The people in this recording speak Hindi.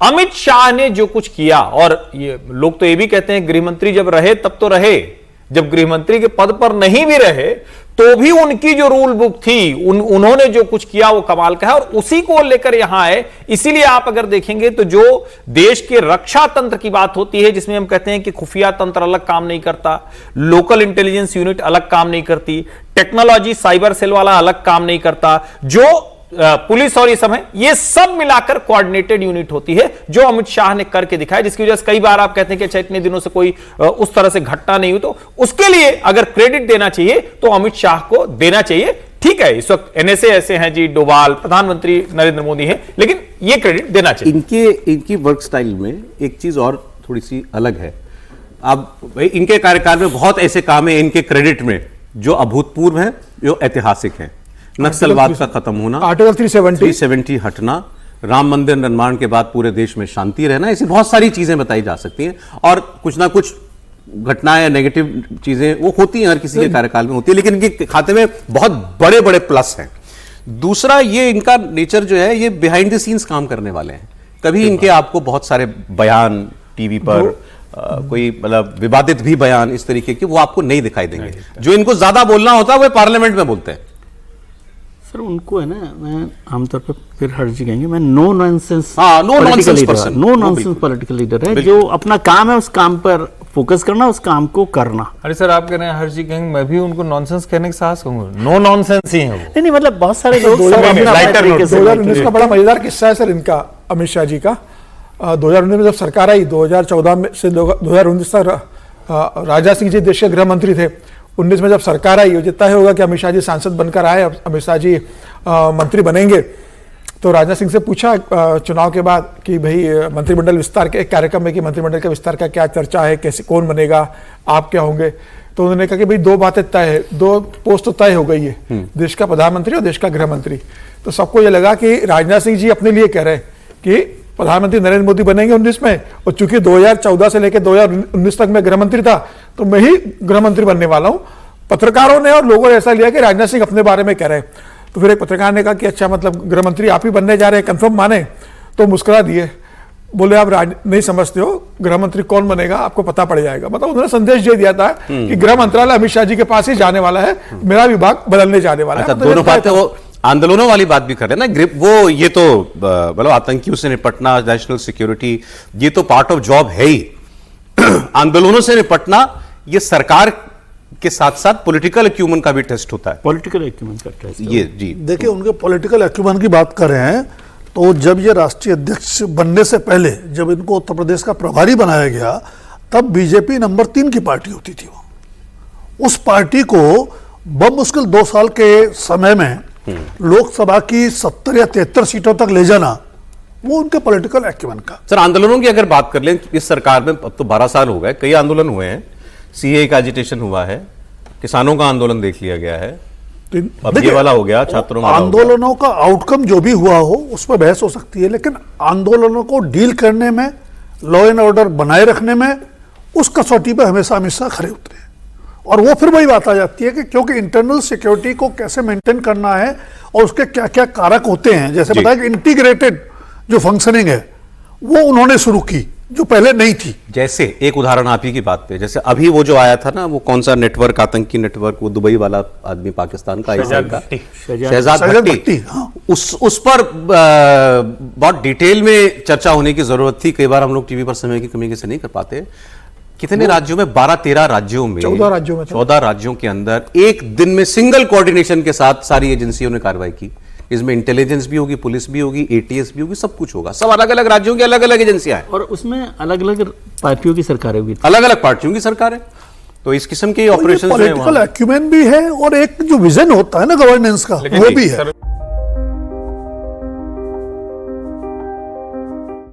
अमित शाह ने जो कुछ किया, और ये लोग तो ये भी कहते हैं गृहमंत्री जब रहे तब तो रहे, जब गृहमंत्री के पद पर नहीं भी रहे तो भी उनकी जो रूल बुक थी, उन्होंने जो कुछ किया वो कमाल का है, और उसी को लेकर यहां आए। इसीलिए आप अगर देखेंगे तो जो देश के रक्षा तंत्र की बात होती है, जिसमें हम कहते हैं कि खुफिया तंत्र अलग काम नहीं करता, लोकल इंटेलिजेंस यूनिट अलग काम नहीं करती, टेक्नोलॉजी साइबर सेल वाला अलग काम नहीं करता, जो पुलिस और ये सब है, ये सब मिलाकर कोऑर्डिनेटेड यूनिट होती है, जो अमित शाह ने करके दिखाया, जिसकी वजह से कई बार आप कहते हैं कि अच्छा इतने दिनों से कोई उस तरह से घटना नहीं हुई। तो उसके लिए अगर क्रेडिट देना चाहिए तो अमित शाह को देना चाहिए। ठीक है, इस वक्त एनएसए ऐसे हैं जी, डोभाल, प्रधानमंत्री नरेंद्र मोदी हैं, लेकिन ये क्रेडिट देना चाहिए। इनकी वर्क स्टाइल में एक चीज और थोड़ी सी अलग है। अब इनके कार्यकाल में बहुत ऐसे काम है इनके क्रेडिट में जो अभूतपूर्व हैं, जो ऐतिहासिक हैं। नक्सलवाद का खत्म होना, आर्टिकल 370 हटना, राम मंदिर निर्माण के बाद पूरे देश में शांति रहना, ऐसी बहुत सारी चीजें बताई जा सकती हैं। और कुछ ना कुछ घटनाएं या नेगेटिव चीजें वो होती हैं, हर किसी के कार्यकाल में होती है, लेकिन इनके खाते में बहुत बड़े बड़े प्लस हैं। दूसरा, ये इनका नेचर जो है, ये बिहाइंड द सीन्स काम करने वाले हैं। कभी इनके आपको बहुत सारे बयान टीवी पर कोई मतलब विवादित भी बयान इस तरीके के वो आपको नहीं दिखाई देंगे। जो इनको ज्यादा बोलना होता है वो पार्लियामेंट में बोलते हैं। सर उनको है ना, मैं आमतौर पर फिर हर जी कहेंगे, मैं नो नॉनसेंस पॉलिटिकल लीडर है, जो अपना काम है उस काम पर फोकस करना, उस काम को करना। अरे सर आप कह रहे हैं हर जी कहेंगे, मैं भी उनको नॉनसेंस कहने के साहस कहूंगा, नो नॉनसेंस ही है वो। नहीं मतलब बहुत सारे लोग 2019 का बड़ा मजेदार किस्सा है सर इनका, अमित शाह जी का। 2019 में जब सरकार आई, 2014 में से 2019 तक राजा सिंह जी देश के गृह मंत्री थे। 19 में जब सरकार आई, जितना ही होगा कि अमित शाह जी सांसद बनकर आए, अमित शाह जी मंत्री बनेंगे, तो राजनाथ सिंह से पूछा चुनाव के बाद कि भाई मंत्रिमंडल विस्तार के एक कार्यक्रम में कि मंत्रिमंडल के विस्तार का क्या चर्चा है, कैसे कौन बनेगा, आप क्या होंगे। तो उन्होंने कहा कि भाई दो बातें तय है, दो पोस्ट तो तय हो गई है, देश का प्रधानमंत्री और देश का गृह मंत्री। तो सबको ये लगा कि राजनाथ सिंह जी अपने लिए कह रहे हैं कि प्रधानमंत्री नरेंद्र मोदी बनेंगे 19 में, और चूंकि 2014 से लेकर 2019 तक मैं गृह मंत्री था तो मैं ही गृह मंत्री बनने वाला हूं। पत्रकारों ने और लोगों ने ऐसा लिया कि राजनाथ सिंह अपने बारे में कह रहे हैं। तो फिर एक पत्रकार ने कहा कि अच्छा मतलब गृह मंत्री आप ही बनने जा रहे हैं, कंफर्म माने? तो मुस्कुरा दिए, बोले आप नहीं समझते हो, गृह मंत्री कौन बनेगा आपको पता पड़ जाएगा। मतलब उन्होंने संदेश दे दिया था कि गृह मंत्रालय अमित शाह जी के पास ही जाने वाला है, मेरा विभाग बदलने जाने वाला है। दोनों बातें वो आंदोलनों वाली बात भी कर रहे हैं ना, ग्रिप वो ये तो मतलब आतंकियों से निपटना, नेशनल सिक्योरिटी, ये तो पार्ट ऑफ जॉब है ही। आंदोलनों से निपटना ये सरकार के साथ साथ पॉलिटिकल एक्यूमेंट का भी टेस्ट होता है। पॉलिटिकल एक्यूमेंट का टेस्ट ये जी देखिए, उनके पॉलिटिकल एक्यूमेंट की बात कर रहे हैं तो जब ये राष्ट्रीय अध्यक्ष बनने से पहले जब इनको उत्तर प्रदेश का प्रभारी बनाया गया, तब बीजेपी नंबर 3 की पार्टी होती थी। वो उस पार्टी को बमुश्किल 2 साल के समय में लोकसभा की 70 या 73 सीटों तक ले जाना, वो उनके पॉलिटिकल एक्यूमेंट का। सर आंदोलनों की अगर बात कर लें, इस सरकार में अब तो 12 साल हो गए, कई आंदोलन हुए हैं, सीए का एजिटेशन हुआ है, किसानों का आंदोलन देख लिया गया है, अब ये वाला हो गया, छात्रों का आंदोलनों का आउटकम जो भी हुआ हो उस पर बहस हो सकती है, लेकिन आंदोलनों को डील करने में, लॉ एंड ऑर्डर बनाए रखने में, उस कसौटी पर हमेशा अमित शाह खड़े उतरे। और वो फिर वही बात आ जाती है कि क्योंकि इंटरनल सिक्योरिटी को कैसे मेंटेन करना है और उसके क्या क्या कारक होते हैं, जैसे बताया कि इंटीग्रेटेड जो फंक्शनिंग है वो उन्होंने शुरू की, जो पहले नहीं थी। जैसे एक उदाहरण आप ही की बात पे, जैसे अभी वो जो आया था ना, वो कौन सा नेटवर्क, आतंकी नेटवर्क, वो दुबई वाला आदमी, पाकिस्तान का, शहजाद भट्टी, हाँ। उस पर बहुत डिटेल में चर्चा होने की जरूरत थी। कई बार हम लोग टीवी पर समय की कमी से नहीं कर पाते। कितने राज्यों में, 12-13 राज्यों में, 14 राज्यों के अंदर एक दिन में सिंगल कोऑर्डिनेशन के साथ सारी एजेंसियों ने कार्रवाई की। इसमें इंटेलिजेंस भी होगी, पुलिस भी होगी, एटीएस भी होगी, सब कुछ होगा। सब अलग अलग राज्यों की अलग अलग एजेंसियां हैं, और उसमें अलग अलग पार्टियों की सरकारें भी, अलग अलग पार्टियों की सरकारें। तो इस किस्म के ऑपरेशन पॉलिटिकल एक्यूमेंट भी है और एक जो विजन होता है ना गवर्नेंस का, वो भी है।